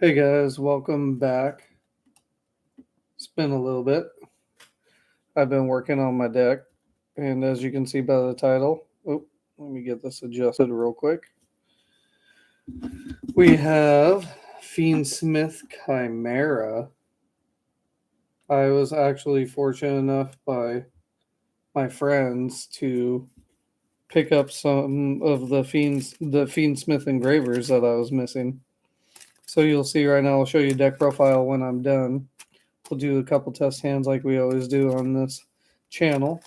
Hey guys, welcome back. It's been a little bit. I've been working on my deck, and as you can see by the title, let me get this adjusted real quick. We have Fiendsmith Chimera. I was actually fortunate enough by my friends to pick up some of the Fiendsmith engravers that I was missing. So you'll see right now, I'll show you deck profile when I'm done. We'll do a couple test hands like we always do on this channel,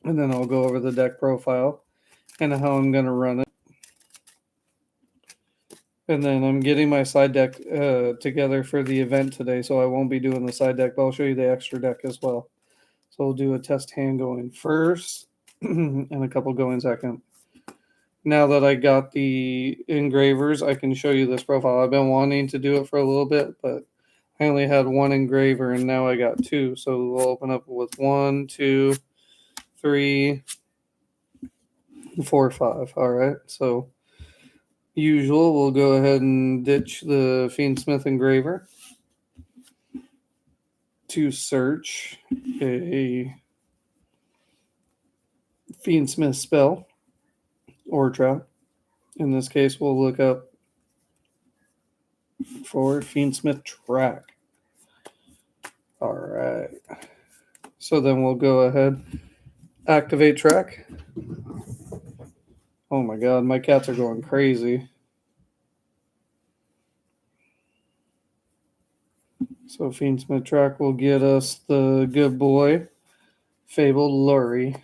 and then I'll go over the deck profile and how I'm going to run it. And then I'm getting my side deck together for the event today, so I won't be doing the side deck, but I'll show you the extra deck as well. So we'll do a test hand going first and a couple going second. Now that I got the engravers, I can show you this profile. I've been wanting to do it for a little bit, but I only had one engraver, and now I got two. So we'll open up with 1, 2, 3, 4, 5. All right. So usual, we'll go ahead and ditch the Fiendsmith engraver to search a Fiendsmith spell or trap. In this case, we'll look up for Fiendsmith track. All right. So then we'll go ahead, activate track. Oh my god, my cats are going crazy. So Fiendsmith track will get us the good boy, Fabled Lurie.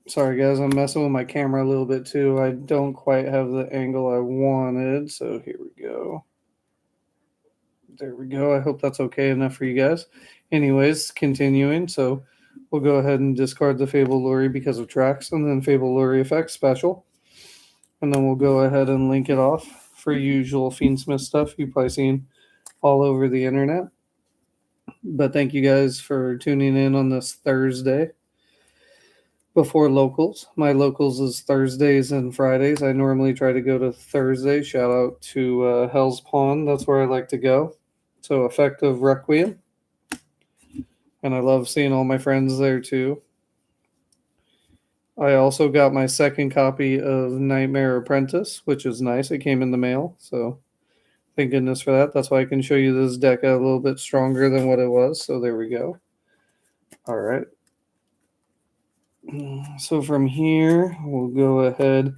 Sorry guys, I'm messing with my camera a little bit too. I don't quite have the angle I wanted, so here we go. There we go. I hope that's okay enough for you guys. Anyways, continuing. So we'll go ahead and discard the Fabled Lurie because of tracks, and then Fabled Lurie effect special. And then we'll go ahead and link it off for usual Fiendsmith stuff you've probably seen all over the internet. But thank you guys for tuning in on this Thursday before locals. My locals is Thursdays and Fridays. I normally try to go to Thursday. Shout out to Hell's Pond. That's where I like to go. So effective Requiem. And I love seeing all my friends there too. I also got my second copy of Nightmare Apprentice, which is nice. It came in the mail, so thank goodness for that. That's why I can show you this deck a little bit stronger than what it was. So there we go. All right. So from here, we'll go ahead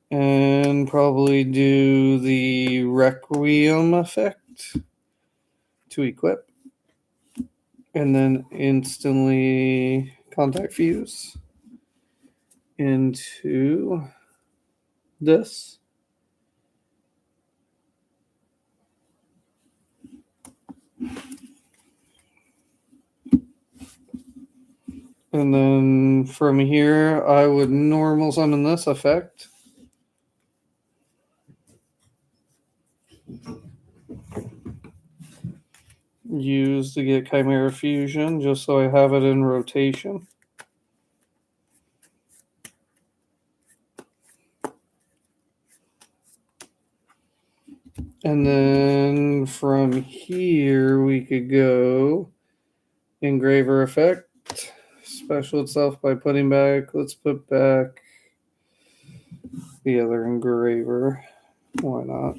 and probably do the Requiem effect to equip. And then instantly contact fuse into this. And then from here, I would normal summon this effect. Use to get Chimera Fusion, just so I have it in rotation. And then from here, we could go Engraver effect. Special itself by putting back, let's put back the other engraver. Why not?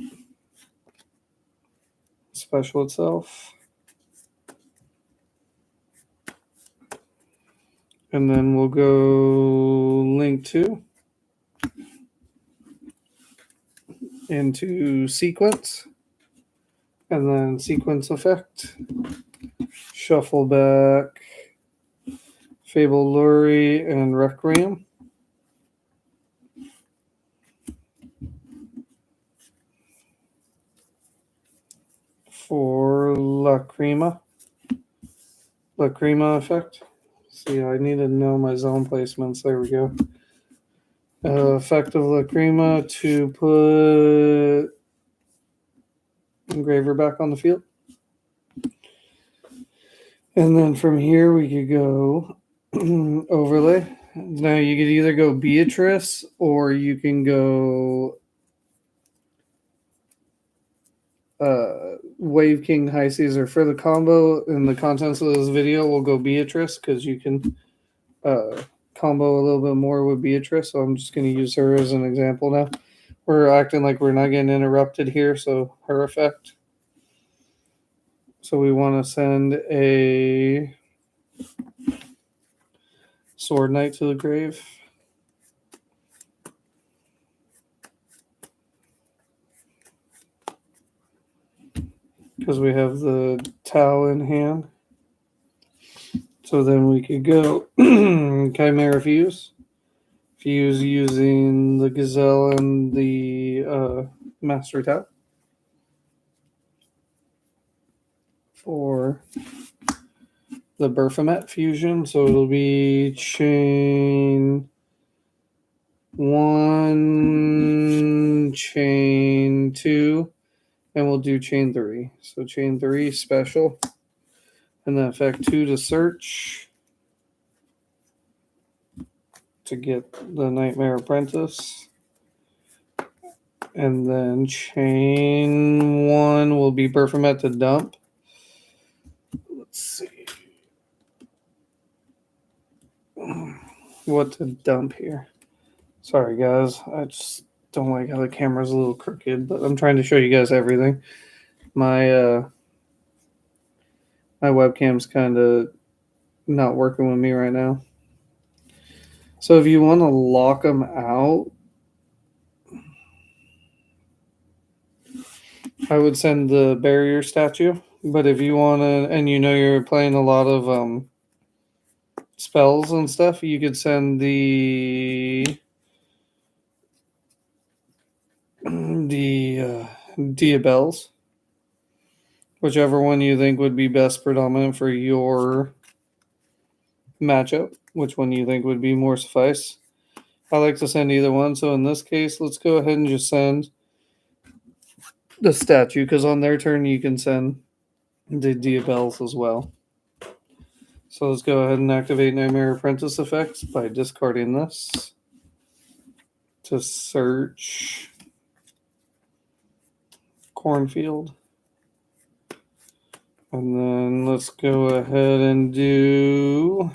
Special itself. And then we'll go link to into sequence. And then sequence effect. Shuffle back Fabled Lurie and Requiem. For Lacrima effect. See, I need to know my zone placements. There we go. Effect of Lacrima to put engraver back on the field. And then from here we could go overlay Now you could either go Beatrice or you can go Wave King High Caesar. For the combo and the contents of this video, we'll go Beatrice because you can combo a little bit more with Beatrice. So I'm just going to use her as an example now. We're acting like we're not getting interrupted here, so her effect. So we want to send a Sword Knight to the grave. Because we have the Tau in hand. So then we could go Chimera Fuse. Fuse using the Gazelle and the Master Tau. For the Baphomet fusion. So it'll be chain 1, chain 2, and we'll do chain 3. So chain 3 special. And then effect 2 to search to get the Nightmare Apprentice. And then chain 1 will be Baphomet to dump. Let's see what to dump here. Sorry, guys. I just don't like how the camera's a little crooked, but I'm trying to show you guys everything. My my webcam's kind of not working with me right now. So if you want to lock them out, I would send the barrier statue. But if you want to, and you know you're playing a lot of spells and stuff, you could send the Diabels, whichever one you think would be best predominant for your matchup, which one you think would be more suffice. I like to send either one, so in this case, let's go ahead and just send the statue, because on their turn you can send the Diabels as well. So let's go ahead and activate Nightmare Apprentice effects by discarding this to search Cornfield. And then let's go ahead and do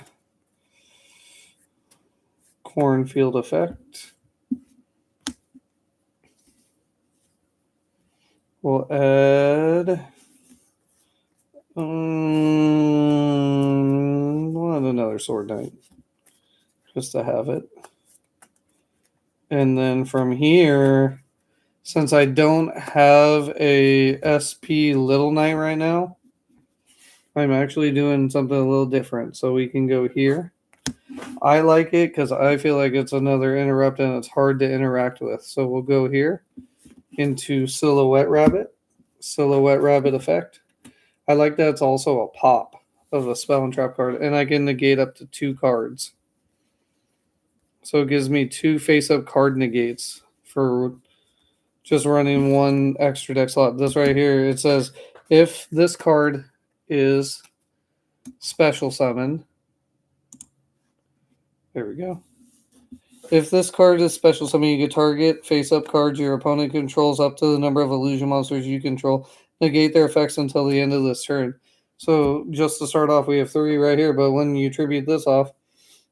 Cornfield effect. We'll add another Sword Knight just to have it. And then from here, since I don't have a SP Little Knight right now, I'm actually doing something a little different. So we can go here. I like it because I feel like it's another interrupt and it's hard to interact with. So we'll go here into Silhouette Rabbit effect. I like that it's also a pop of a spell and trap card, and I can negate up to 2 cards. So it gives me 2 face-up card negates for just running 1 extra deck slot. This right here, it says, if this card is special summoned, there we go. If this card is special summon, you can target face-up cards your opponent controls up to the number of illusion monsters you control. Negate their effects until the end of this turn. So just to start off, we have 3 right here, but when you tribute this off,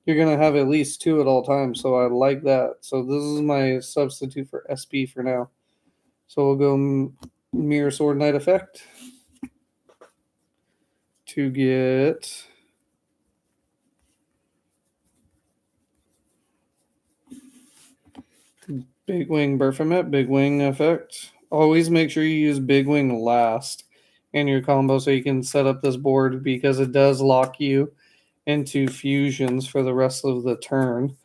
you're going to have at least 2 at all times. So I like that. So this is my substitute for SP for now. So we'll go Mirror Sword Knight effect to get Big Wing Baphomet, Big Wing effect. Always make sure you use Big Wing last in your combo so you can set up this board, because it does lock you into fusions for the rest of the turn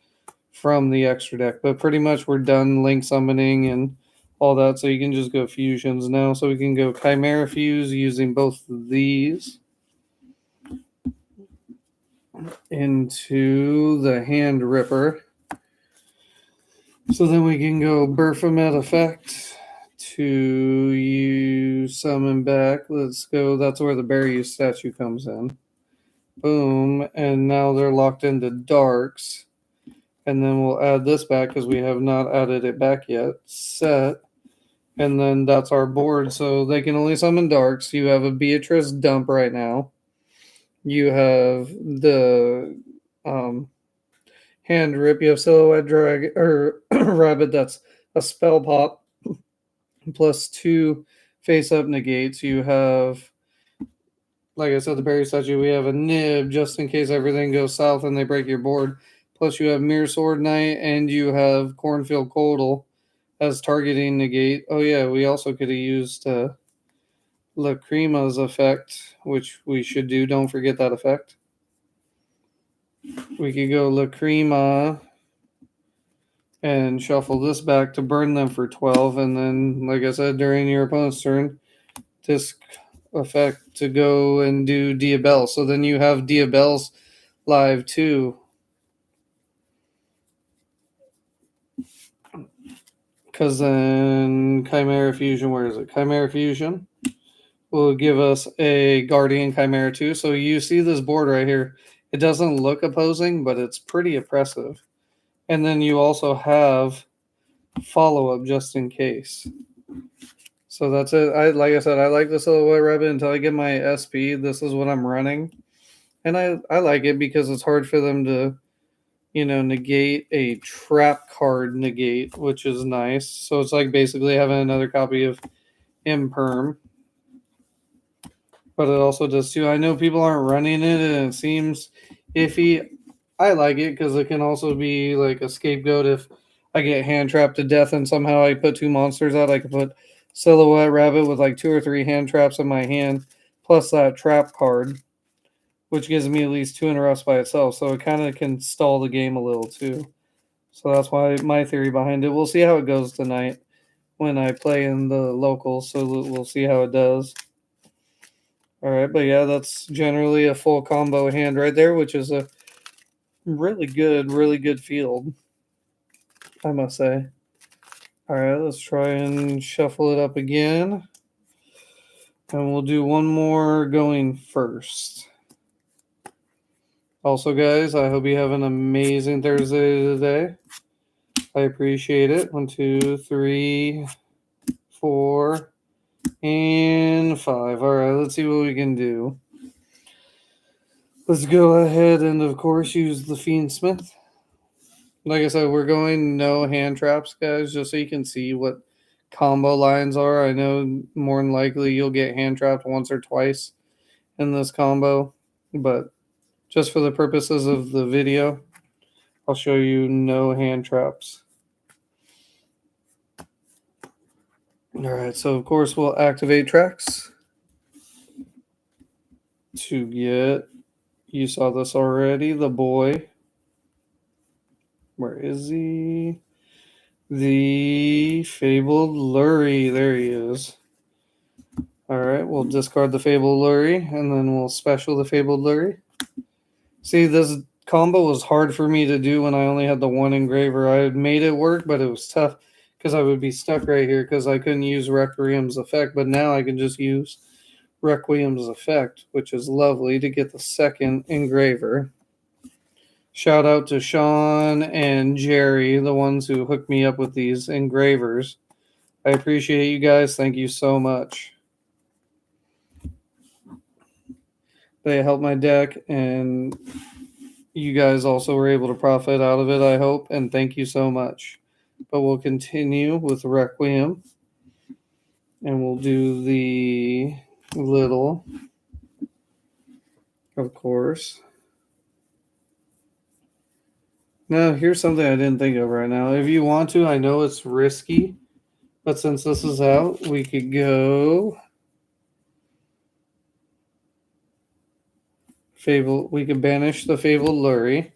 from the extra deck. But pretty much we're done link summoning and all that, so you can just go fusions now. So we can go Chimera Fuse using both of these into the Hand Ripper. So then we can go Baphomet effect to you summon back. Let's go. That's where the Barrier statue comes in. Boom. And now they're locked into darks. And then we'll add this back because we have not added it back yet. Set. And then that's our board. So they can only summon darks. You have a Beatrice dump right now. You have the hand rip. You have silhouette drag or rabbit. That's a spell pop plus 2 face up negates. You have, like I said, the berry statue. We have a nib just in case everything goes south and they break your board. Plus you have Mirror Sword Knight and you have Cornfield Coddle as targeting negate. Oh yeah, we also could have used Lacrima's effect, which we should do. Don't forget that effect. We could go Lacrima and shuffle this back to burn them for 12. And then, like I said, during your opponent's turn, this effect to go and do Diabelle. So then you have Diabelle's live too. Because then Chimera Fusion, where is it? Chimera Fusion will give us a Guardian Chimera too. So you see this board right here. It doesn't look opposing, but it's pretty oppressive. And then you also have follow-up just in case. So that's it. Like I said, I like the Silhouette Rabbit until I get my SP. This is what I'm running. And I like it because it's hard for them to, negate a trap card negate, which is nice. So it's like basically having another copy of Imperm. But it also does too. I know people aren't running it and it seems iffy. I like it because it can also be like a scapegoat if I get hand trapped to death and somehow I put 2 monsters out. I can put Silhouette Rabbit with like 2 or 3 hand traps in my hand, plus that trap card, which gives me at least 2 interrupts by itself. So it kind of can stall the game a little too. So that's why my theory behind it. We'll see how it goes tonight when I play in the locals. So we'll see how it does. All right, but yeah, that's generally a full combo hand right there, which is a really good field, I must say. All right, let's try and shuffle it up again. And we'll do one more going first. Also, guys, I hope you have an amazing Thursday today. I appreciate it. 1, 2, 3, 4, and 5. All right, let's see what we can do. Let's go ahead and, of course, use the Fiendsmith. Like I said, we're going no hand traps, guys, just so you can see what combo lines are. I know more than likely you'll get hand trapped once or twice in this combo, but just for the purposes of the video, I'll show you no hand traps. All right, so of course we'll activate tracks to get, you saw this already, the boy. Where is he? The Fabled Lurie. There he is. All right, we'll discard the Fabled Lurie, and then we'll special the Fabled Lurie. See, this combo was hard for me to do when I only had the 1 engraver. I had made it work, but it was tough because I would be stuck right here because I couldn't use Requiem's effect. But now I can just use Requiem's effect, which is lovely to get the 2nd engraver. Shout out to Sean and Jerry, the ones who hooked me up with these engravers. I appreciate you guys. Thank you so much. They helped my deck, and you guys also were able to profit out of it, I hope, and thank you so much. But we'll continue with Requiem, and we'll do the little, of course. Now, here's something I didn't think of right now. If you want to, I know it's risky, but since this is out, we could go Fable. We could banish the Fabled Lurie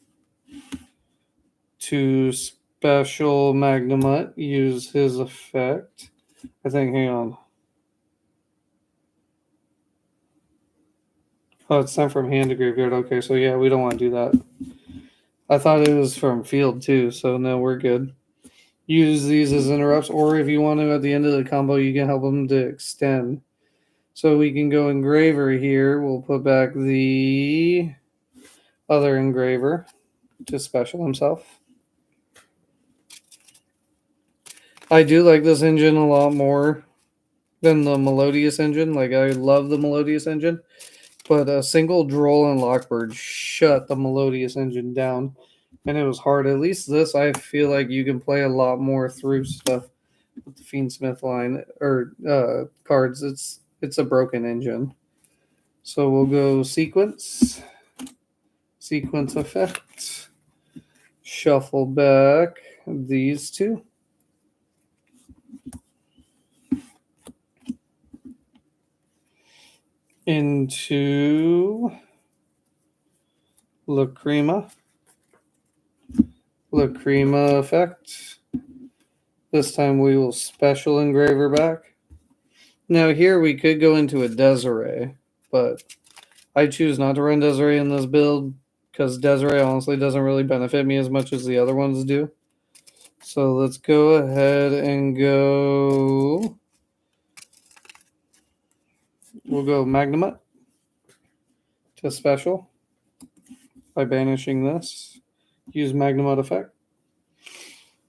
to special Magnemite, use his effect. I think, hang on. Oh, it's sent from hand to graveyard. Okay, so yeah, we don't want to do that. I thought it was from field too, so no, we're good. Use these as interrupts, or if you want to at the end of the combo, you can help them to extend. So we can go engraver here. We'll put back the other engraver to special himself. I do like this engine a lot more than the Melodious engine. Like, I love the Melodious engine, but a single Droll and Lockbird shut the Melodious engine down, and it was hard. At least this, I feel like you can play a lot more through stuff with the Fiendsmith line or cards. It's a broken engine. So we'll go sequence effect, shuffle back these two. Into Lacrima effect. This time we will special engraver back. Now here we could go into a Desiree, but I choose not to run Desiree in this build because Desiree honestly doesn't really benefit me as much as the other ones do. So let's go ahead and go. We'll go Magnamut to special by banishing this. Use Magnamut effect.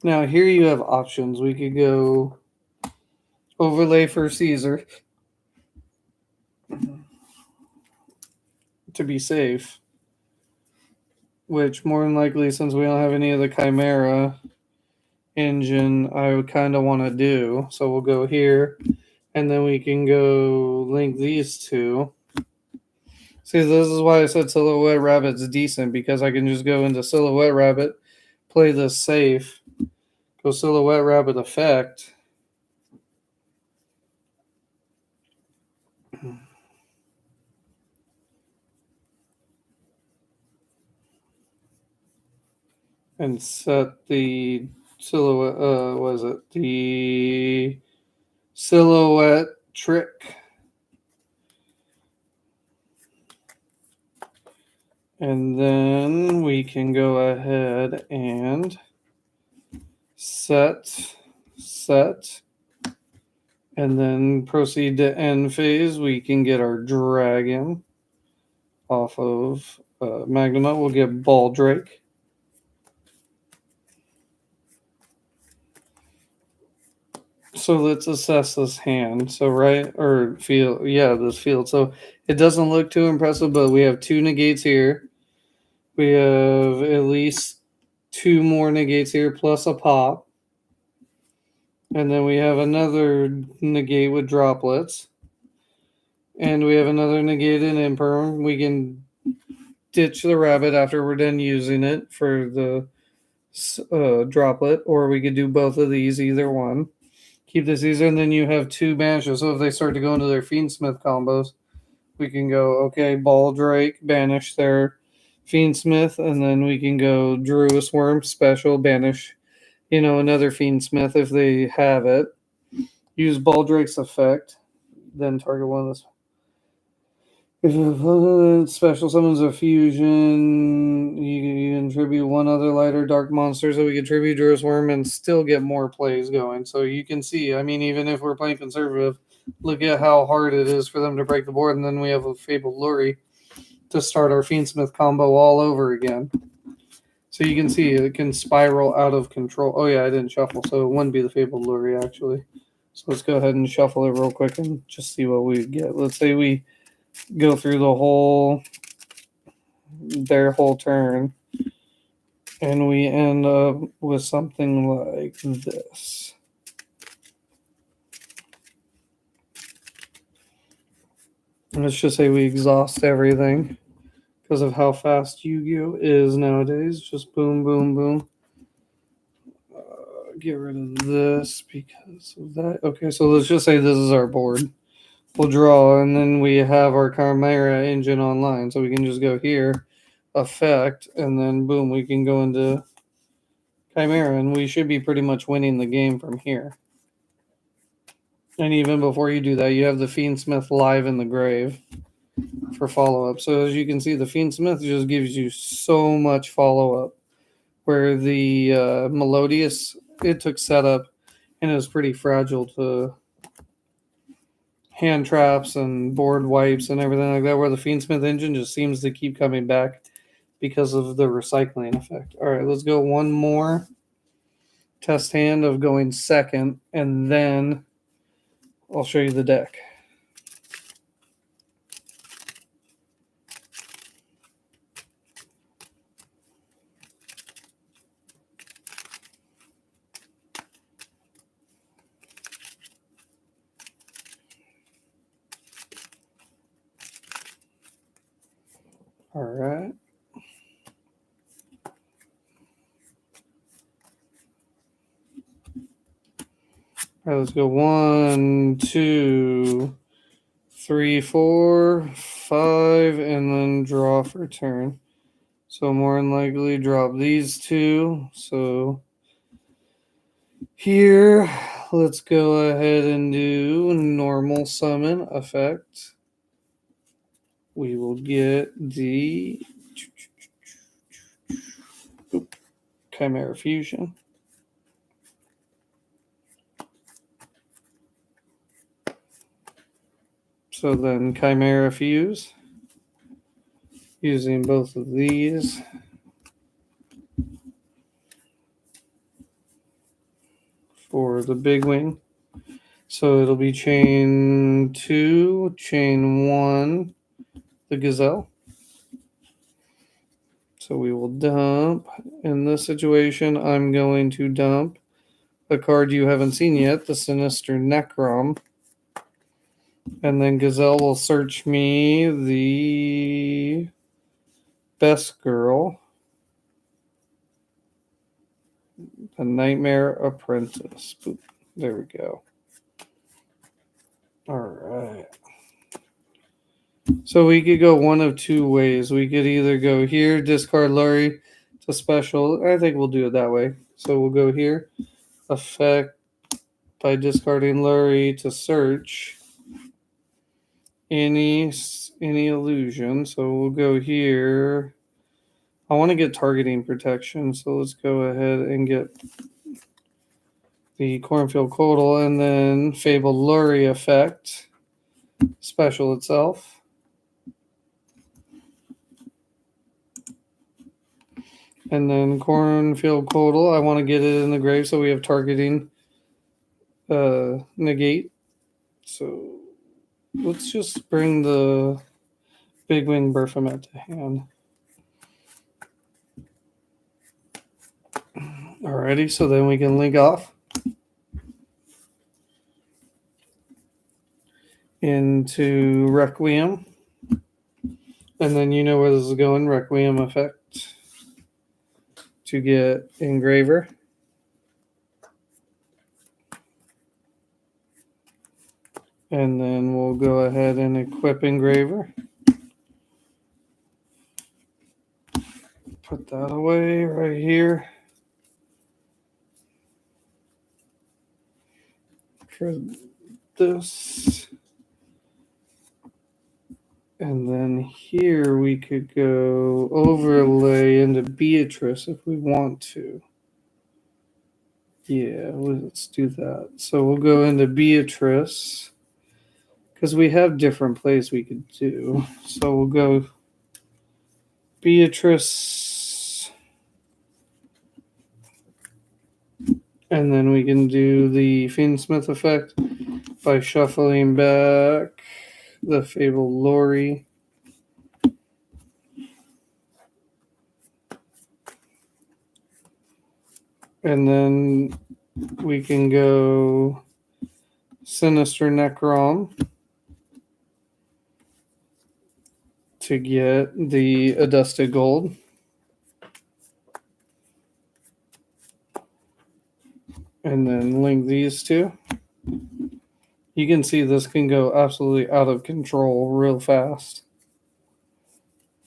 Now here you have options. We could go overlay for Caesar to be safe, which more than likely, since we don't have any of the Chimera engine, I would kind of want to do. So we'll go here, and then we can go link these two. See, this is why I said Silhouette Rabbit's decent, because I can just go into Silhouette Rabbit, play this safe, go Silhouette Rabbit effect. And set the silhouette, the silhouette trick. And then we can go ahead and set, and then proceed to end phase. We can get our dragon off of Magnamut. We'll get Baldrake. So let's assess this hand. So this field. So it doesn't look too impressive, but we have 2 negates here. We have at least 2 more negates here, plus a pop. And then we have another negate with droplets. And we have another negate in imperm. We can ditch the rabbit after we're done using it for the droplet, or we could do both of these, either one. Keep this easier, and then you have 2 banishes. So if they start to go into their Fiendsmith combos, we can go, okay, Baldrake, banish their Fiendsmith, and then we can go Druid's Worm, special, banish, another Fiendsmith if they have it. Use Baldrake's effect, then target one of this. If special summons a fusion, you can tribute 1 other light or dark monster, so we can tribute Druid's Worm and still get more plays going. So you can see, even if we're playing conservative, look at how hard it is for them to break the board, and then we have a Fabled Lure to start our Fiendsmith combo all over again. So you can see it can spiral out of control. Oh yeah, I didn't shuffle, so it wouldn't be the Fabled Lure actually. So let's go ahead and shuffle it real quick and just see what we get. Let's say we go through their whole turn, and we end up with something like this. Let's just say we exhaust everything because of how fast Yu-Gi-Oh is nowadays. Just boom, boom, boom. Get rid of this because of that. Okay, so let's just say this is our board. We'll draw, and then we have our Chimera engine online. So we can just go here, effect, and then boom, we can go into Chimera, and we should be pretty much winning the game from here. And even before you do that, you have the Fiendsmith live in the grave for follow-up. So as you can see, the Fiendsmith just gives you so much follow-up, where the Melodious, it took setup, and it was pretty fragile to hand traps and board wipes and everything like that, where the Fiendsmith engine just seems to keep coming back because of the recycling effect. All right, let's go one more test hand of going second, and then I'll show you the deck. All right. All right, let's go 1, 2, 3, 4, 5, and then draw for turn. So more than likely drop these two. So here, let's go ahead and do normal summon effect. We will get the Chimera Fusion. So then Chimera Fuse, using both of these. For the big wing. So it'll be chain 2, chain 1, the Gazelle. So we will dump. In this situation, I'm going to dump a card you haven't seen yet, the Sinister Necrom. And then Gazelle will search me the Best Girl, the Nightmare Apprentice. Boop. There we go. All right. So we could go one of two ways. We could either go here, discard Lurie to special. I think we'll do it that way. So we'll go here, effect by discarding Lurie to search any illusion. So we'll go here. I want to get targeting protection, so let's go ahead and get the Cornfield Coatl and then Fable Lurie effect, special itself. And then Cornfield Coatl, I want to get it in the grave so we have targeting negate. So let's just bring the Big Wing Berfomet to hand. Alrighty, so then we can link off into Requiem. And then you know where this is going, Requiem effect to get Engraver. And then we'll go ahead and equip Engraver. Put that away right here. For this. And then here we could go overlay into Beatrice if we want to. Yeah, let's do that. So we'll go into Beatrice because we have different plays we could do. So we'll go Beatrice. And then we can do the Fiendsmith effect by shuffling back the Fable Lurie. And then we can go Sinister Necrom to get the Adusted Gold. And then link these two. You can see this can go absolutely out of control real fast.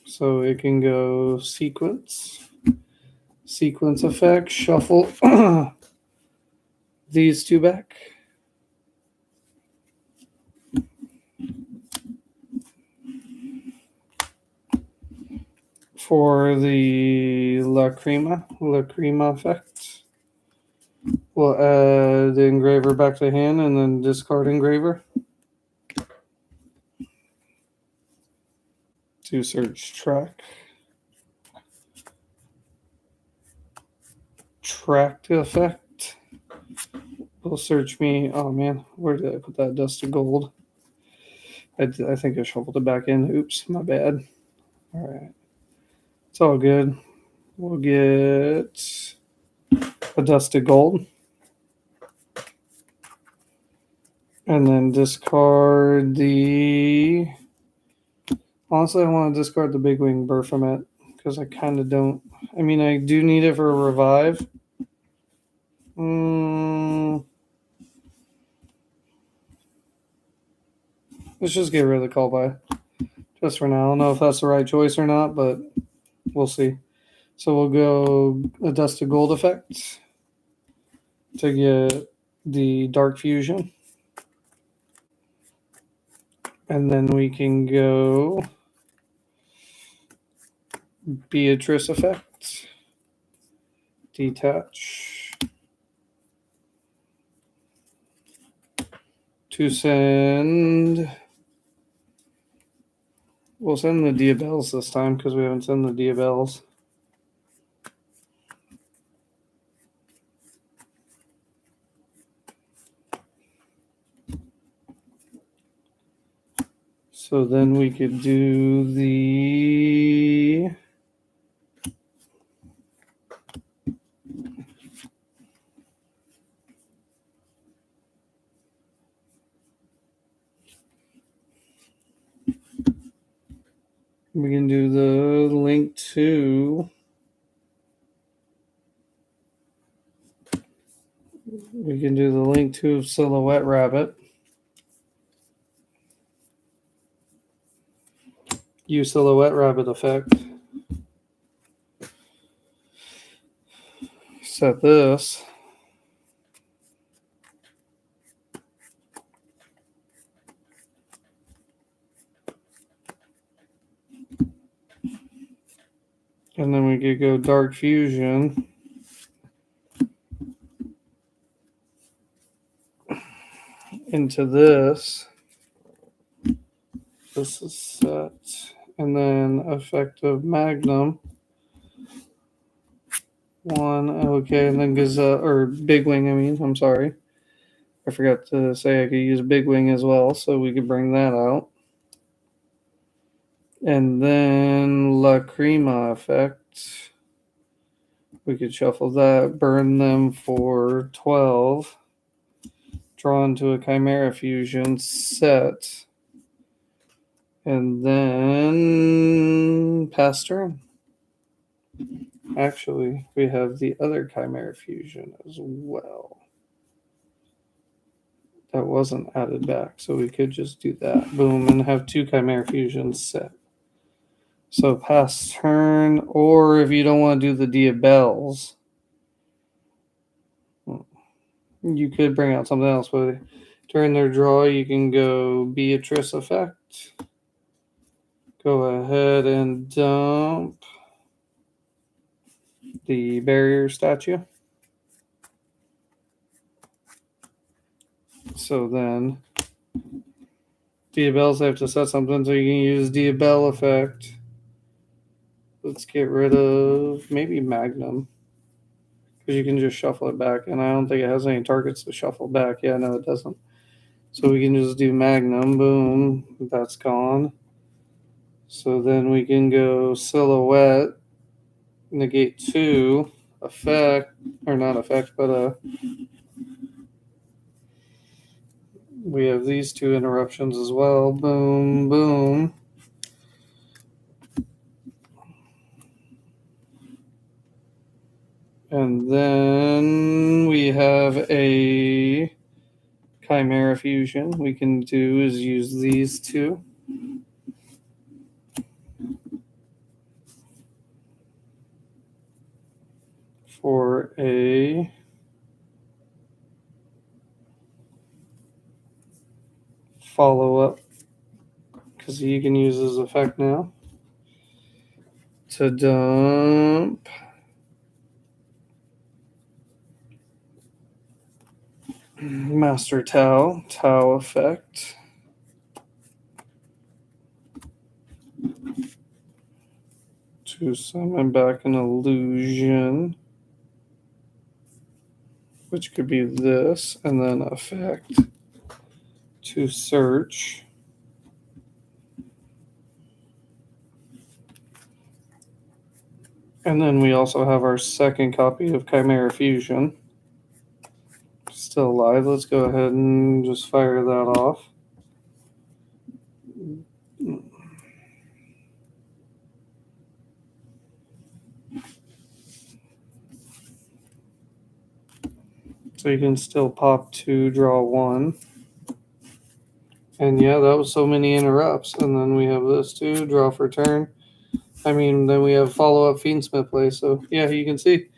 So it can go sequence effect, shuffle these two back. For the Lacrima effect, we'll add the Engraver back to hand and then discard Engraver to search track effect. will search me. Oh man, where did I put that dust of gold? I think I shuffled it back in. Oops, my bad. All right, it's all good. We'll get a dust of gold, and then discard the. Honestly, I want to discard the big wing Berfomet because I kind of don't. I mean, I do need it for a revive. Let's just get rid of the call by just for now. I don't know if that's the right choice or not, but we'll see. So we'll go a dust of gold effect to get the dark fusion, and then we can go Beatrice effect, detach to send. We'll send the Diabels this time because we haven't sent the Diabels. So then we could do the. We can do the link to. We can do the link to Silhouette Rabbit. Use Silhouette Rabbit effect. Set this. And then we could go Dark Fusion. Into this. This is set. And then Effective Magnum. One, okay, and then or Big Wing, I'm sorry. I forgot to say I could use Big Wing as well, so we could bring that out. And then Lacrima effect. We could shuffle that, burn them for 12. Draw into a Chimera Fusion set. And then pass turn. Actually, we have the other Chimera Fusion as well. That wasn't added back, so we could just do that. Boom, and have two Chimera Fusions set. So pass turn, or if you don't want to do the Diabels, you could bring out something else, but during their draw, you can go Beatrice effect. Go ahead and dump the barrier statue. So then Diabels have to set something so you can use Diabel effect. Let's get rid of maybe Magnum. Because you can just shuffle it back, and I don't think it has any targets to shuffle back. Yeah, no, it doesn't. So we can just do Magnum. Boom. That's gone. So then we can go Silhouette, negate 2, effect, or not effect, but we have these two interruptions as well. Boom, boom. And then we have a Chimera Fusion. We can do is use these two. For a follow-up, because you can use this effect now to dump Master Tau effect. To summon back an illusion. which could be this, and then effect to search. And then we also have our second copy of Chimera Fusion. Still alive. Let's go ahead and just fire that off. So you can still pop 2, draw 1. And yeah, that was so many interrupts. And then we have this too, draw for turn. I mean, then we have follow-up Fiendsmith play. So yeah, you can see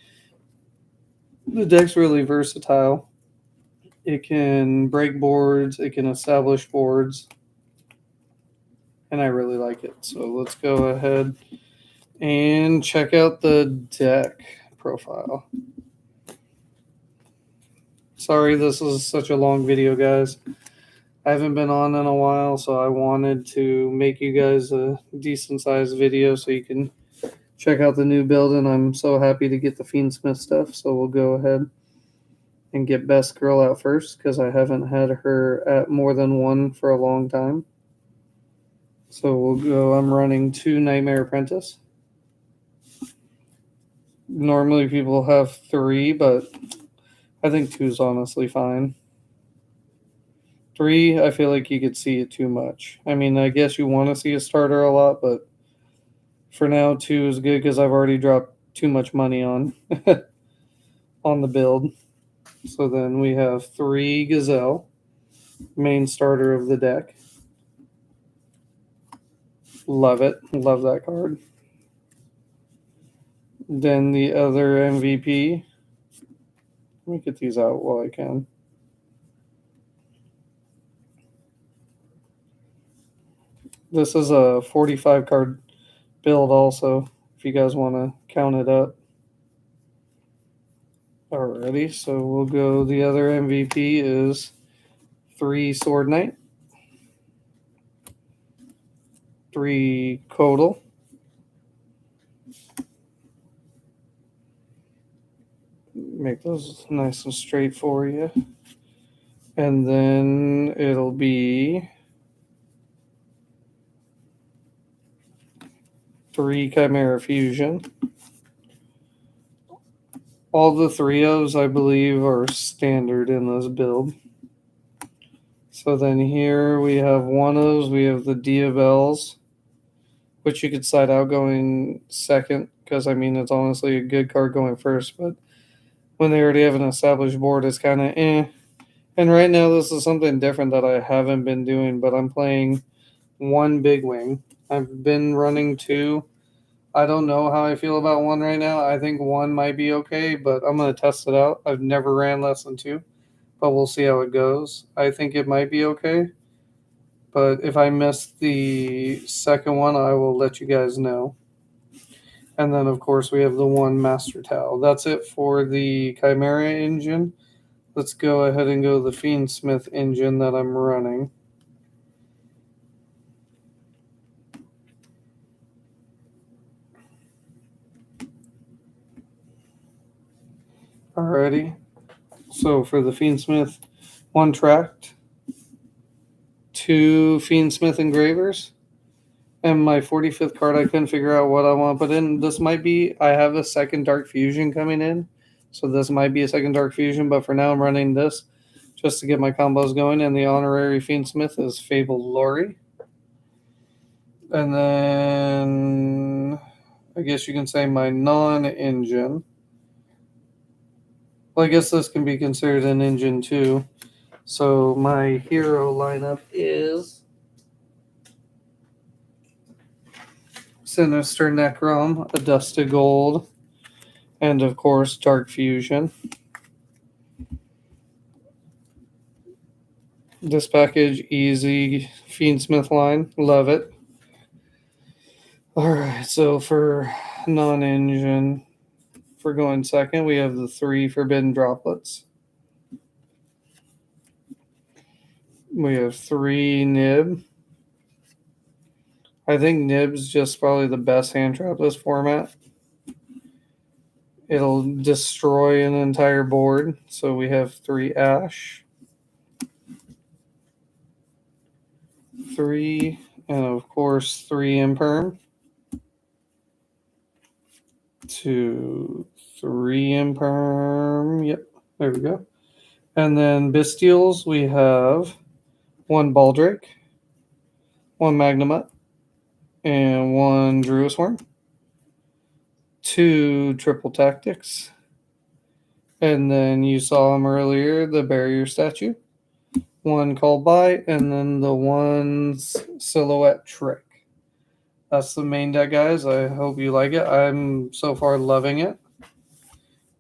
the deck's really versatile. It can break boards, it can establish boards, and I really like it. So let's go ahead and check out the deck profile. Sorry, this is such a long video, guys. I haven't been on in a while, so I wanted to make you guys a decent-sized video so you can check out the new build, and I'm so happy to get the Fiendsmith stuff. So we'll go ahead and get Best Girl out first because I haven't had her at more than 1 for a long time. So we'll go, I'm running 2 Nightmare Apprentice. Normally people have 3, but I think 2 is honestly fine. 3, I feel like you could see it too much. I mean, I guess you want to see a starter a lot, but for now, 2 is good because I've already dropped too much money on on the build. So then we have 3 Gazelle, main starter of the deck. Love it. Love that card. Then the other MVP. Let me get these out while I can. This is a 45 card build also, if you guys want to count it up. Alrighty, so we'll go. The other MVP is 3 Sword Knight, 3 Codal, make those nice and straight for you. And then it'll be 3 Chimera Fusion. All the 3-Os, I believe, are standard in this build. So then here we have 1-Os. We have the Diabels, which you could side out going second, because, I mean, it's honestly a good card going first. But when they already have an established board, it's kind of eh. And right now, this is something different that I haven't been doing, but I'm playing 1 Big Wing. I've been running 2. I don't know how I feel about 1 right now. I think 1 might be okay, but I'm going to test it out. I've never ran less than 2, but we'll see how it goes. I think it might be okay, but if I miss the second one, I will let you guys know. And then, of course, we have the 1 Master Towel. That's it for the Chimera engine. Let's go ahead and go the Fiendsmith engine that I'm running. Alrighty. So for the Fiendsmith, 1 Tract, 2 Fiendsmith Engravers, and my 45th card I couldn't figure out what I want to put in. This might be, I have a second Dark Fusion coming in, so this might be a second Dark Fusion, but for now I'm running this just to get my combos going, and the honorary Fiendsmith is Fabled Lori. And then I guess you can say my non-engine. Well, I guess this can be considered an engine too. So my hero lineup is Sinister Necrom, a Dusted Gold, and of course Dark Fusion. This package, easy Fiendsmith line, love it. Alright, so for non-engine, for going second, we have the 3 Forbidden Droplets. We have 3 Nib. I think Nib's just probably the best hand trap this format. It'll destroy an entire board. So we have 3 Ash, 3, and of course 3 Imperm, 2, 3 Imperm. Yep, there we go. And then Bestials, we have 1 Baldrake, 1 Magnemite, and 1 Druisworm, 2 Triple Tactics, and then you saw him earlier, the Barrier Statue, 1 Called By, and then the 1 Silhouette Trick. That's the main deck, guys. I hope you like it. I'm so far loving it.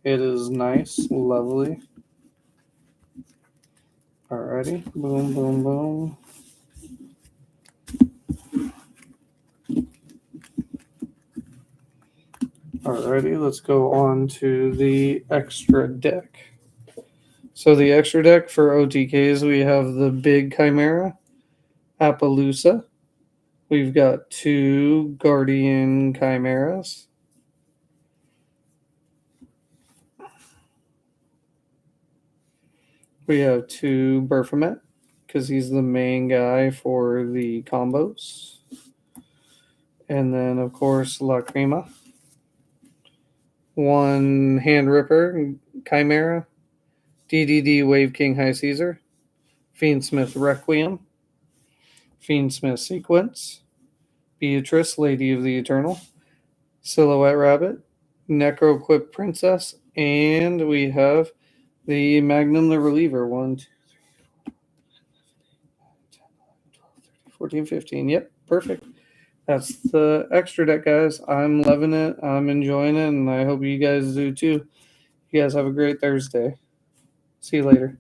It is nice, lovely. Alrighty, boom, boom, boom. Alrighty, let's go on to the extra deck. So the extra deck for OTKs, we have the Big Chimera, Appaloosa. We've got 2 Guardian Chimeras. We have 2 Berfomet, because he's the main guy for the combos. And then, of course, La Crema. 1 Hand Ripper Chimera, DDD Wave King High Caesar, Fiendsmith Requiem, Fiendsmith Sequence, Beatrice Lady of the Eternal, Silhouette Rabbit, Necroquip Princess, and we have the Magnum the Reliever. 1, 2, 3, 4, 10, 11, 12, 13, 14, 15. Yep, perfect. That's the extra deck, guys. I'm loving it. I'm enjoying it, and I hope you guys do too. You guys have a great Thursday. See you later.